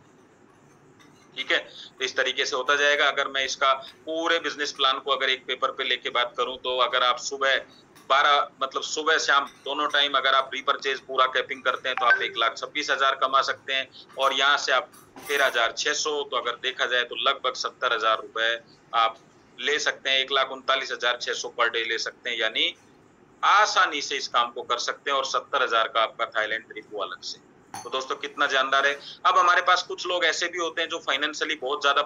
ठीक है, तो इस तरीके से होता जाएगा। अगर मैं इसका पूरे बिजनेस प्लान को अगर एक पेपर पे लेके बात करूं तो अगर आप सुबह 12 मतलब सुबह शाम दोनों टाइम अगर आप रीपरचेज पूरा कैपिंग करते हैं तो आप 1,26,000 कमा सकते हैं, और यहाँ से आप 13,600, तो अगर देखा जाए तो लगभग 70,000 रुपए आप ले सकते हैं। 1,39,600 पर डे ले सकते हैं, यानी आसानी से इस काम को कर सकते हैं, और 70,000 का आपका थाईलैंड ट्रिप वो अलग से। तो दोस्तों कितना जानदार है। अब हमारे पास कुछ लोग ऐसे भी होते हैं जो फाइनेंशियली बहुत ज्यादा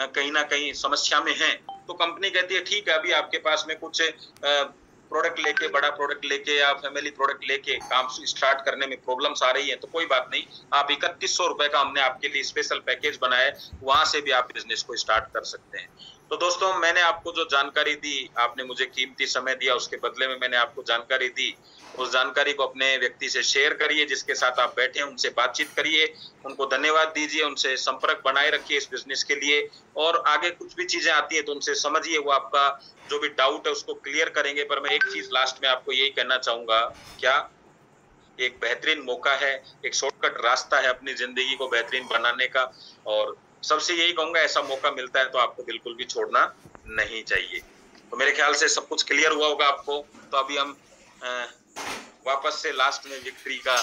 कहीं ना कहीं समस्या में हैं, तो कंपनी कहती है ठीक है अभी आपके पास में कुछ प्रोडक्ट लेके, बड़ा प्रोडक्ट लेके या फैमिली प्रोडक्ट लेके काम स्टार्ट करने में प्रॉब्लम्स आ रही है, तो कोई बात नहीं, आप 3100 रुपए का हमने आपके लिए स्पेशल पैकेज बनाया है, वहां से भी आप बिजनेस को स्टार्ट कर सकते हैं। तो दोस्तों मैंने आपको जो जानकारी दी, आपने मुझे कीमती समय दिया, उसके बदले में मैंने आपको जानकारी दी। उस जानकारी को अपने व्यक्ति से शेयर करिए, जिसके साथ आप बैठे हैं उनसे बातचीत करिए, उनको धन्यवाद दीजिए, उनसे संपर्क बनाए रखिए इस बिजनेस के लिए, और आगे कुछ भी चीजें आती है तो उनसे समझिए, वो आपका जो भी डाउट है उसको क्लियर करेंगे। पर मैं एक चीज लास्ट में आपको यही कहना चाहूंगा, क्या एक बेहतरीन मौका है, एक शॉर्टकट रास्ता है अपनी जिंदगी को बेहतरीन बनाने का, और सबसे यही कहूंगा ऐसा मौका मिलता है तो आपको बिल्कुल भी छोड़ना नहीं चाहिए। तो मेरे ख्याल से सब कुछ क्लियर हुआ होगा आपको। तो अभी हम वापस से लास्ट में विक्ट्री का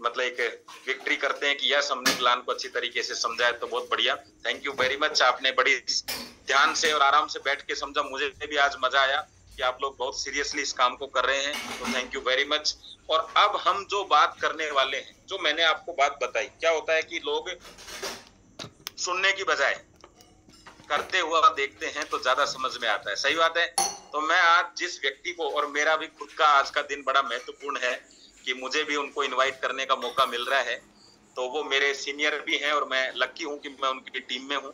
मतलब एक विक्ट्री करते हैं कि यस हमने प्लान को अच्छी तरीके से समझा है, तो बहुत बढ़िया, थैंक यू वेरी मच। आपने बड़ी ध्यान से और आराम से बैठ के समझा, मुझे भी आज मजा आया कि आप लोग बहुत सीरियसली इस काम को कर रहे हैं, तो थैंक यू वेरी मच। और अब हम जो बात करने वाले हैं, जो मैंने आपको बात बताई, क्या होता है कि लोग सुनने की बजाय करते हुआ देखते हैं तो ज्यादा समझ में आता है, सही बात है। तो मैं आज जिस व्यक्ति को, और मेरा भी खुद का आज का दिन बड़ा महत्वपूर्ण है कि मुझे भी उनको इनवाइट करने का मौका मिल रहा है, तो वो मेरे सीनियर भी हैं और मैं लकी हूं कि मैं उनकी टीम में हूं।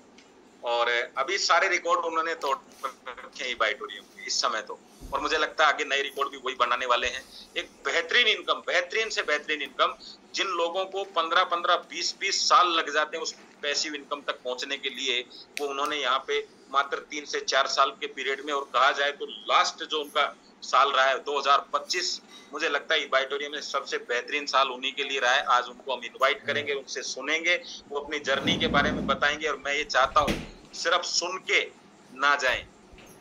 और अभी सारे रिकॉर्ड उन्होंने तोड़ रखे हैं बाइटोरियम के इस समय तो, और मुझे लगता है आगे नए रिकॉर्ड भी वही बनाने वाले हैं। एक बेहतरीन इनकम, बेहतरीन से बेहतरीन इनकम, जिन लोगों को 15-15, 20-20 साल लग जाते हैं उस पैसिव इनकम तक पहुंचने के लिए, वो उन्होंने यहाँ पे मात्र 3 से 4 साल के पीरियड में, और कहा जाए तो लास्ट जो उनका साल रहा है 2025, मुझे लगता है बाइटोरियम में सबसे बेहतरीन साल उन्हीं के लिए रहा है। आज उनको हम इनवाइट करेंगे, उनसे सुनेंगे, वो अपनी जर्नी के बारे में बताएंगे। और मैं ये चाहता हूँ सिर्फ सुन के ना जाएं,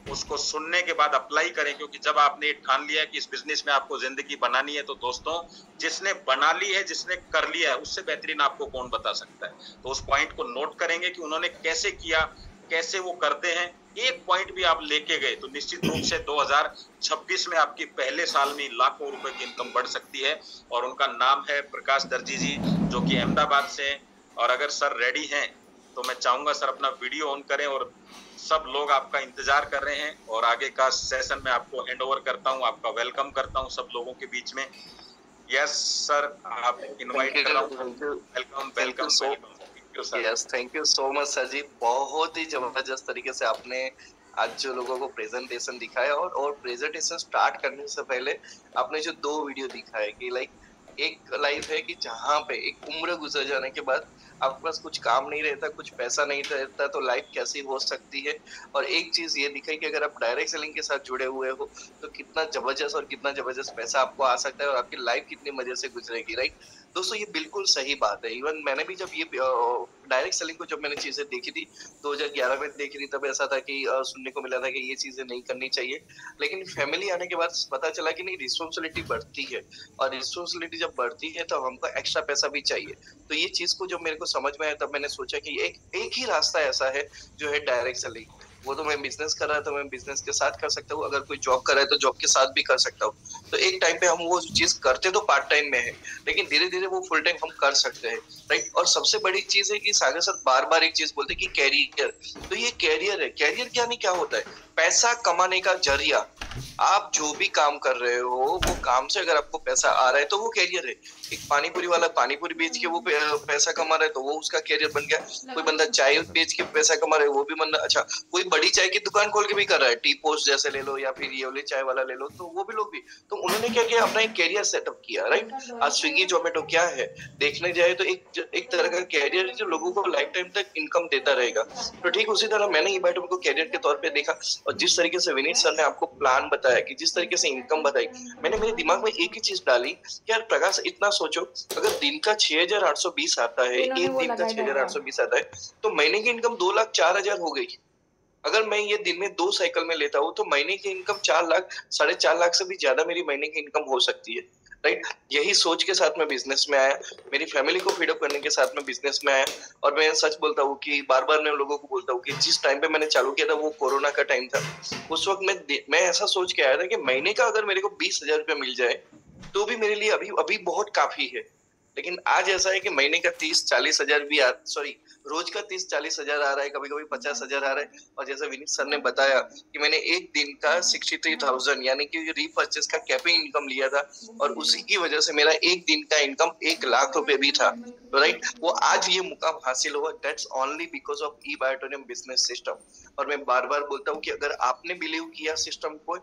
उसको सुनने के बाद अप्लाई करें, क्योंकि जब आपने ये ठान लिया है कि इस बिजनेस में आपको जिंदगी बनानी है, तो दोस्तों जिसने बना ली है, जिसने कर लिया है, उससे बेहतरीन आपको कौन बता सकता है। तो उस पॉइंट को नोट करेंगे कि उन्होंने कैसे किया, कैसे वो करते हैं। एक पॉइंट भी आप लेके गए तो निश्चित रूप से 2026 में आपकी पहले साल में लाखों रुपए की इनकम बढ़ सकती है। और उनका नाम है प्रकाश दर्जी जी, जो कि अहमदाबाद से हैं। और अगर सर रेडी हैं तो मैं चाहूंगा सर अपना वीडियो ऑन करें, और सब लोग आपका इंतजार कर रहे हैं। और आगे का सेशन में आपको हैंड ओवर करता हूं, आपका वेलकम करता हूं सब लोगों के बीच में। यस सर, आप इनवाइट कर रहा हूं। Welcome welcome sir. Yes, thank you so much sir ji. बहुत ही जबरदस्त तरीके से आपने आज जो लोगों को प्रेजेंटेशन दिखाया, और प्रेजेंटेशन स्टार्ट करने से पहले आपने जो 2 वीडियो दिखाए कि लाइक एक लाइफ है कि जहाँ पे एक उम्र गुजर जाने के बाद आपके पास कुछ काम नहीं रहता, कुछ पैसा नहीं रहता, तो लाइफ कैसी हो सकती है। और एक चीज ये दिखाई कि अगर आप डायरेक्ट सेलिंग के साथ जुड़े हुए हो तो कितना जबरदस्त और कितना जबरदस्त पैसा आपको आ सकता है और आपकी लाइफ कितनी मजे से गुजरेगी, राइट। दोस्तों ये बिल्कुल सही बात है। इवन मैंने भी जब ये डायरेक्ट सेलिंग को जब मैंने चीजें देखी थी 2011 में देखी थी, तब ऐसा था कि सुनने को मिला था कि ये चीजें नहीं करनी चाहिए। लेकिन फैमिली आने के बाद पता चला कि नहीं, रिस्पॉन्सिबिलिटी बढ़ती है, और रिस्पॉन्सिबिलिटी जब बढ़ती है तो हमको एक्स्ट्रा पैसा भी चाहिए। तो ये चीज को जब मेरे को समझ में आया, तब मैंने सोचा कि एक ही रास्ता ऐसा है जो है डायरेक्ट सेलिंग। वो तो मैं बिजनेस कर रहा था, मैं बिजनेस के साथ कर सकता हूँ, अगर कोई जॉब कर रहा है तो जॉब के साथ भी कर सकता हूँ। तो एक टाइम पे हम वो चीज करते तो पार्ट टाइम में है, लेकिन धीरे धीरे वो फुल टाइम हम कर सकते हैं, राइट। और सबसे बड़ी चीज है कि सागर सर बार बार एक चीज बोलते हैं कि कैरियर। तो ये कैरियर है। कैरियर क्या नहीं, क्या होता है? पैसा कमाने का जरिया। आप जो भी काम कर रहे हो, वो काम से अगर आपको पैसा आ रहा है तो वो कैरियर है। एक पानीपुरी वाला पानीपुरी बेच के वो पैसा कमा रहा है तो वो उसका कैरियर बन गया। कोई बंदा चाय बेच के पैसा कमा रहा है, वो भी बंदा, अच्छा कोई बड़ी चाय की दुकान खोल के भी कर रहा है, टी पोस्ट जैसे ले लो या फिर ये वाले चाय वाला ले लो, तो वो भी लोग भी, तो उन्होंने क्या किया, अपना एक कैरियर सेटअप किया, राइट। आज स्विगी जोमेटो क्या है देखने जाए तो एक तरह का कैरियर है जो लोगों को लाइफ टाइम तक इनकम देता रहेगा। तो ठीक उसी तरह मैंने ये बैठक को कैरियर के तौर पे देखा, और जिस तरीके से विनीत सर ने आपको प्लान बताया, कि जिस तरीके से इनकम बताई, मैंने मेरे दिमाग में एक ही चीज डाली कि यार प्रकाश, इतना सोचो, अगर दिन का 6,820 आता है, एक दिन का 6,820 आता है, तो महीने की इनकम 2,04,000 हो गई। अगर मैं ये दिन में 2 साइकिल में लेता हूँ तो महीने की इनकम 4 लाख, 4.5 लाख से भी ज्यादा मेरी महीने की इनकम हो सकती है, राइट। यही सोच के साथ मैं बिजनेस में आया, मेरी फैमिली को फीडअप करने के साथ में बिजनेस में आया। और मैं सच बोलता हूँ कि बार बार मैं लोगों को बोलता हूँ कि जिस टाइम पे मैंने चालू किया था वो कोरोना का टाइम था। उस वक्त मैं ऐसा सोच के आया था कि महीने का अगर मेरे को 20,000 रुपया मिल जाए तो भी मेरे लिए अभी अभी बहुत काफी है। लेकिन आज ऐसा है कि महीने का 30-40 हजार भी रोज का 30-40 हजार आ रहा है, कभी कभी 50 हजार आ रहा है। और जैसे विनीत सर ने बताया कि मैंने एक दिन का 63,000 यानी कि रीपरचेस का कैपिंग इनकम लिया था, और उसी की वजह से मेरा एक दिन का इनकम 1 लाख रुपए भी था, राइट। वो आज ये मुकाम हासिल हुआ, that's only because of E बायोटोनियम बिजनेस सिस्टम। और मैं बार बार बोलता हूँ कि अगर आपने बिलीव किया सिस्टम को,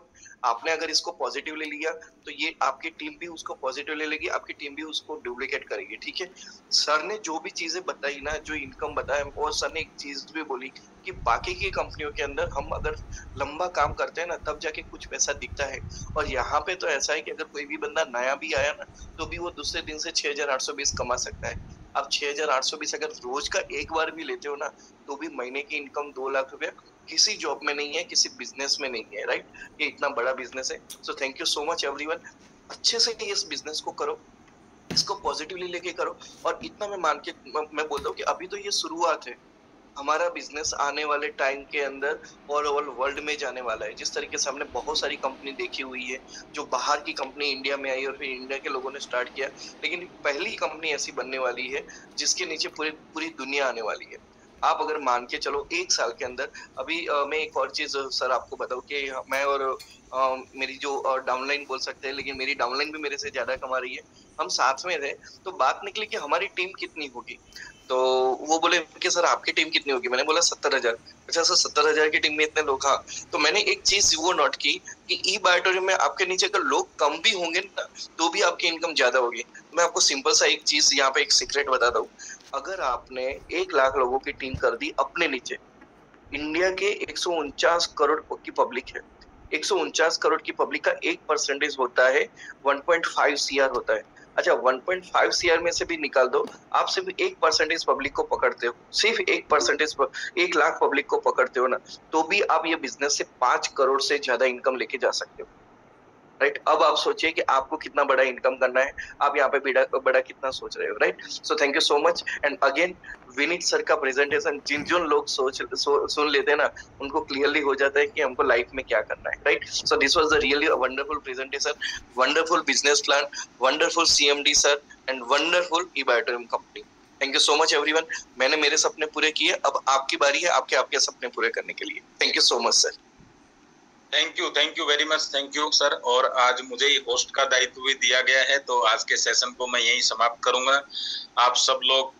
आपने अगर इसको पॉजिटिवली लिया, तो ये आपकी टीम भी उसको पॉजिटिवली लेगी, आपकी टीम भी उसको डुप्लीकेट करेगी, ठीक है। सर ने जो भी चीजें बताई ना, जो इनकम बताया, और सर ने एक चीज भी बोली कि बाकी की कंपनियों के अंदर हम अगर लंबा काम करते हैं ना, तब जाके कुछ पैसा दिखता है। और यहाँ पे तो ऐसा है कि अगर कोई भी बंदा नया भी आया ना, तो भी वो दूसरे दिन से 6,820 कमा सकता है। अब 6,820 अगर रोज का एक बार भी लेते हो ना, तो भी महीने की इनकम 2 लाख रुपया किसी जॉब में नहीं है, किसी बिजनेस में नहीं है, राइट। ये इतना बड़ा बिजनेस है। So thank you so much everyone. अच्छे से इस बिजनेस को करो, इसको पॉजिटिवली लेके करो। और इतना मैं बोलता हूँ कि अभी तो ये शुरुआत है। हमारा बिजनेस आने वाले टाइम के अंदर ऑल ओवर वर्ल्ड में जाने वाला है। जिस तरीके से हमने बहुत सारी कंपनी देखी हुई है, जो बाहर की कंपनी इंडिया में आई और फिर इंडिया के लोगों ने स्टार्ट किया, लेकिन पहली कंपनी ऐसी बनने वाली है जिसके नीचे पूरी दुनिया आने वाली है। आप अगर मान के चलो 1 साल के अंदर, अभी मैं एक और चीज सर आपको बताऊं कि मैं और मेरी जो डाउनलाइन बोल सकते हैं, लेकिन मेरी डाउनलाइन भी मेरे से ज्यादा कमा रही है। हम साथ में थे, तो बात निकली कि हमारी टीम कितनी होगी। तो वो बोले कि सर आपकी टीम कितनी होगी। मैंने बोला 70,000। अच्छा सर 70,000 की टीम में इतने लोग, हाँ। तो मैंने एक चीज वो नोट की कि ई बायोटोरियम में आपके नीचे अगर लोग कम भी होंगे ना, तो भी आपकी इनकम ज्यादा होगी। मैं आपको सिंपल सा एक चीज यहाँ पे एक सीक्रेट बताता हूँ। अगर आपने 1 लाख लोगों की टीम कर दी अपने नीचे, इंडिया के 149 करोड़ की पब्लिक है। 149 करोड़ की पब्लिक का 1% होता है 1.5 सीआर होता है। अच्छा 1.5 सीआर में से भी निकाल दो, आप सिर्फ 1% पब्लिक को पकड़ते हो, सिर्फ 1%, 1 लाख पब्लिक को पकड़ते हो ना, तो भी आप ये बिजनेस से 5 करोड़ से ज्यादा इनकम लेके जा सकते हो। राइट, अब आप सोचिए कि आपको कितना बड़ा इनकम करना है, आप यहाँ पे बड़ा बड़ा कितना सोच रहे हो। Right, so thank you so much. And again Vineet sir का प्रेजेंटेशन जिन जिन लोग सुन लेते हैं ना, उनको क्लियरली हो जाता है कि हमको लाइफ में क्या करना है। Right, so this was the really wonderful presentation, wonderful business plan, wonderful CMD sir, and wonderful ई-बायोटोरियम company. Thank you so much everyone. मैंने मेरे सपने पूरे किए, अब आपकी बारी है आपके आपके सपने पूरे करने के लिए। Thank you so much sir. Thank you very much, thank you sir. और आज मुझे ही होस्ट का दायित्व भी दिया गया है, तो आज के सेशन को मैं यहीं समाप्त करूंगा। आप सब लोग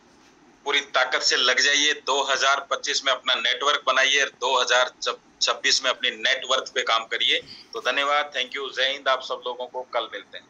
पूरी ताकत से लग जाइए, 2025 में अपना नेटवर्क बनाइए, 2026 में अपनी नेटवर्थ पे काम करिए। तो धन्यवाद, थैंक यू, जय हिंद। आप सब लोगों को कल मिलते हैं।